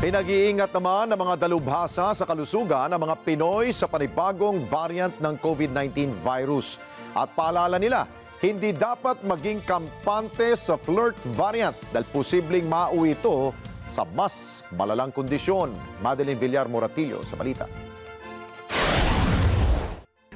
Pinag-iingat naman ng mga dalubhasa sa kalusugan ng mga Pinoy sa panibagong variant ng COVID-19 virus. At paalala nila, hindi dapat maging kampante sa flirt variant dahil posibleng mauwi ito sa mas malalang kondisyon. Madeline Villar Moratillo sa balita.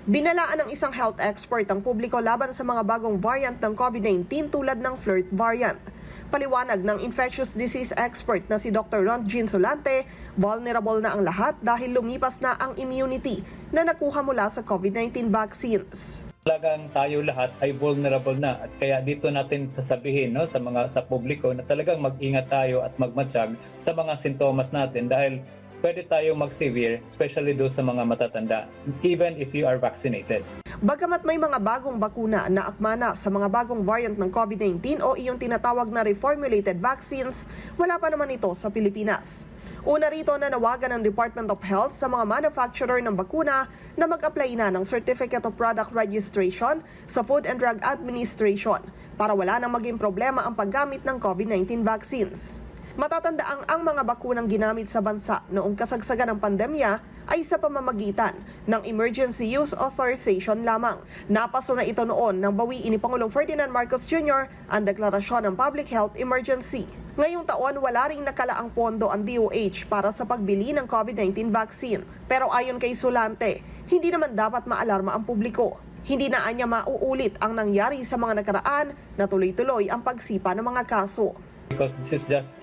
Binalaan ng isang health expert ang publiko laban sa mga bagong variant ng COVID-19 tulad ng flirt variant. Paliwanag ng infectious disease expert na si Dr. Ron Jean Solante, vulnerable na ang lahat dahil lumipas na ang immunity na nakuha mula sa COVID-19 vaccines. Talagang tayo lahat ay vulnerable na at kaya dito natin sasabihin sa publiko na talagang mag-ingat tayo at magmatsyag sa mga sintomas natin dahil pwede tayo mag-severe, especially do sa mga matatanda, even if you are vaccinated. Bagamat may mga bagong bakuna na akma na sa mga bagong variant ng COVID-19 o iyong tinatawag na reformulated vaccines, wala pa naman ito sa Pilipinas. Una rito na nawagan ng Department of Health sa mga manufacturer ng bakuna na mag-apply na ng Certificate of Product Registration sa Food and Drug Administration para wala nang maging problema ang paggamit ng COVID-19 vaccines. Matatandaang ang mga bakunang ginamit sa bansa noong kasagsagan ng pandemya ay sa pamamagitan ng Emergency Use Authorization lamang. Napaso na ito noon nang bawiin ni Pangulong Ferdinand Marcos Jr. ang deklarasyon ng Public Health Emergency. Ngayong taon, wala ring nakalaang pondo ang DOH para sa pagbili ng COVID-19 vaccine. Pero ayon kay Solante, hindi naman dapat maalarma ang publiko. Hindi na anya mauulit ang nangyari sa mga nakaraan na tuloy-tuloy ang pagsipa ng mga kaso. Because this is just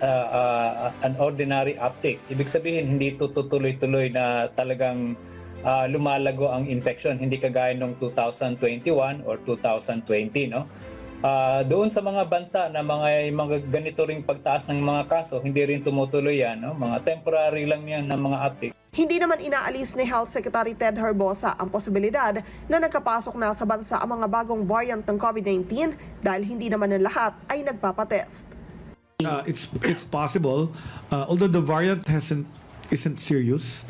an ordinary uptick. Ibig sabihin, hindi ito tutuloy-tuloy na talagang lumalago ang infection. Hindi kagaya noong 2021 or 2020. No? Doon sa mga bansa na mga ganito ring pagtaas ng mga kaso, hindi rin tumutuloy yan. No? Mga temporary lang yan ng mga uptick. Hindi naman inaalis ni Health Secretary Ted Herbosa ang posibilidad na nagkapasok na sa bansa ang mga bagong variant ng COVID-19 dahil hindi naman ng lahat ay nagpapatest. It's possible, although the variant isn't serious.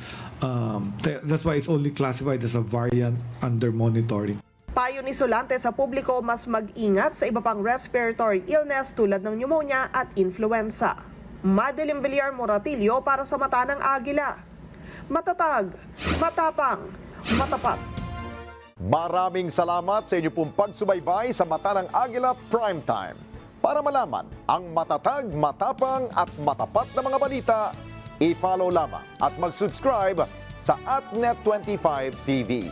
That's why it's only classified as a variant under monitoring. Payo ni Solante sa publiko mas mag-ingat sa iba pang respiratory illness tulad ng pneumonia at influenza. Madeline Villar Moratillo para sa Mata ng Agila. Matatag, matapang, matapat. Maraming salamat sa inyo pong pagsubaybay sa Mata ng Agila Primetime. Para malaman ang matatag, matapang at matapat na mga balita, i-follow lamang at mag-subscribe sa @Net25 TV.